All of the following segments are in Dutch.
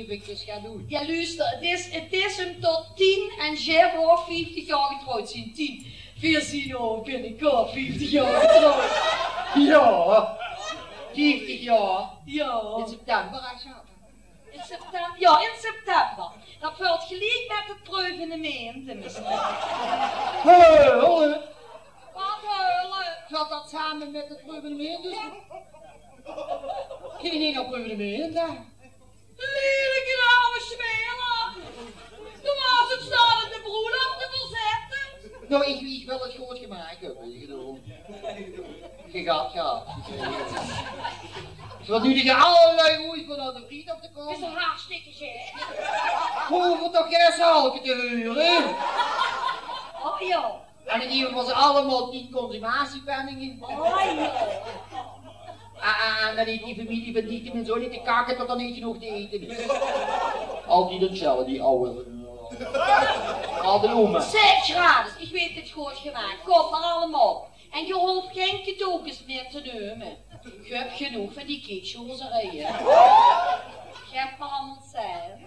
eventjes gaan doen. Ja, luister, het is hem tot 10 en Jeff ook 50 jaar getrouwd zijn. 10, 14 jaar ben ik ook 50 jaar getrouwd. Ja, 50 jaar. Ja. In september, hij zou. In september? Ja, in september. Dat valt gelijk met het proevenement, tenminste. Heulen! Wat huilen? Gaat dat samen met het proevenement dus? Geen enkel proevenement, hè? Lelijke oude spelen! Toen was het staan in de broer op te verzetten. Nou, ik wil het goed gemaakt hebben, ik bedoel. Je gaat. Ze nu tegen allerlei roes van de vriend op te komen. Het is een hartstikke gek. Hoeveel toch geen zalken te huren? Oh joh. En in ieder geval ze allemaal 10 consumatiepenningen. Oh joh. En dan heeft die familie van die en zo niet te kakken tot dan niet genoeg te eten is. Altijd hetzelfde, die oude. Al de omen. Zeg Schraders, ik weet het goed gemaakt. Kom maar allemaal. En je hoeft geen cadeautjes meer te nemen. Je hebt genoeg van die kiksjoezerijen. Je hebt maar allemaal zijn.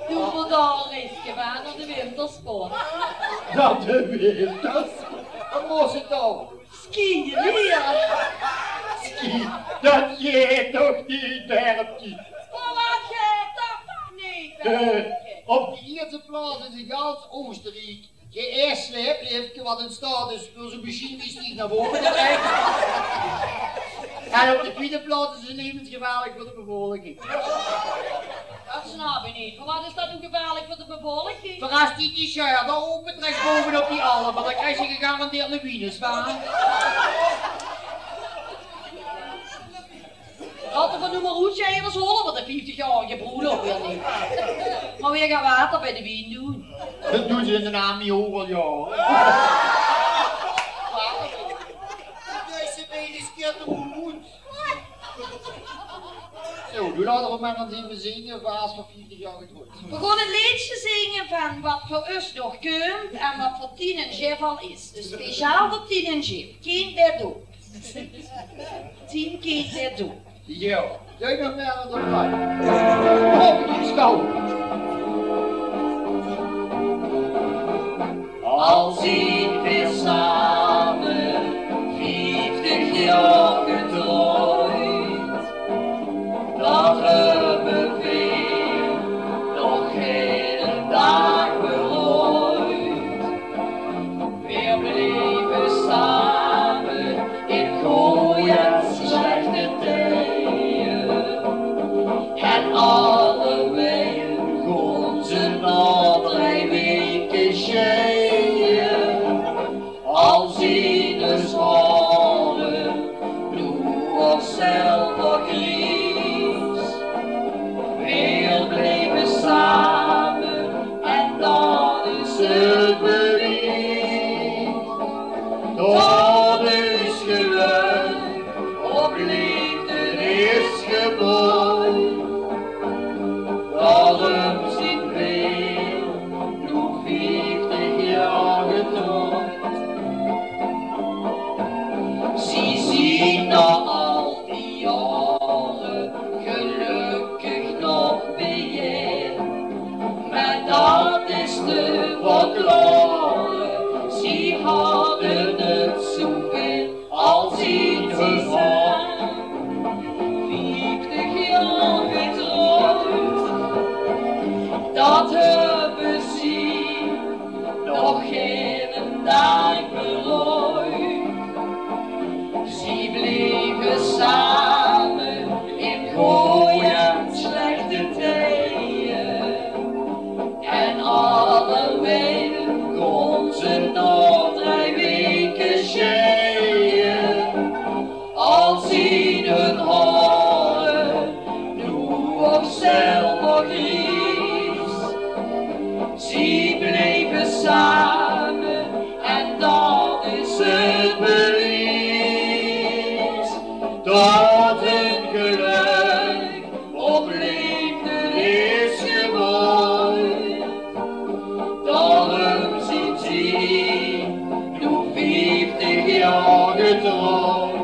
Hoeveel dagen is je waar naar de wintersport? Naar de winters? Wat moest het dan? Skiën hier. Ski, dat je toch niet, Bertje? Oh, wat jij toch niet, Op die eerste plaats is in gans Oostenrijk. Je eerst heeft wat in staat is voor zo'n machine die naar boven te krijgen. En op de tweede plaats is het levensgevaarlijk voor de bevolking. Dat snap ik niet. Maar wat is dat nu gevaarlijk voor de bevolking? Verrast die t-shirt daar open trekt bovenop die allen, maar dan krijg je gegarandeerd een wienensbaan. Laten we nu maar goed zijn, anders horen we de 50-jarige broeder ook weer niet. Maar we gaan water bij de wien doen. Dat doen ze in de naam niet horen, ja. Deze been is keer te goed. Zo, doe laten we maar eens even zingen voor als we 50 jaar getrouwd. We gaan een liedje zingen van wat voor ons nog komt en wat voor Tien en Jeff al is. Dus speciaal voor Tien en Jeff. Geen der doet. 10 keer der doet. Ja, jij nog meer aan de pijn. Op die schouw. Al zien we samen 50 jaar getrouwd, dat hebben we nog geen dag berooid. We bleven samen in goeie en slechte tijden, en alle weken gaan ze na 3 weken scheiden. Al zien de scholen, doe of zelf nog iets. We bleven samen en dat is het bewijs. Dat is geluk, op liefde is geboren. Daarom zien we nu 50 jaar getrouwd. Ze zien na al die jaren gelukkig nog beheer. Maar dat is te verklaren, ze hadden het zoveel als in hun hand. 50 jaar getrouwd, dat hebben ze nog geen dag berooid. Ze bleven samen in goeie en slechte tijden, en alle weken kon ze na 3 weken scheiden. Als in hun haren nu of zelf nog iets. Ze bleven samen en dat is het bewijs. Dat hun geluk op liefde is gebouwd. Daarom zien ze nu 50 jaar getrouwd.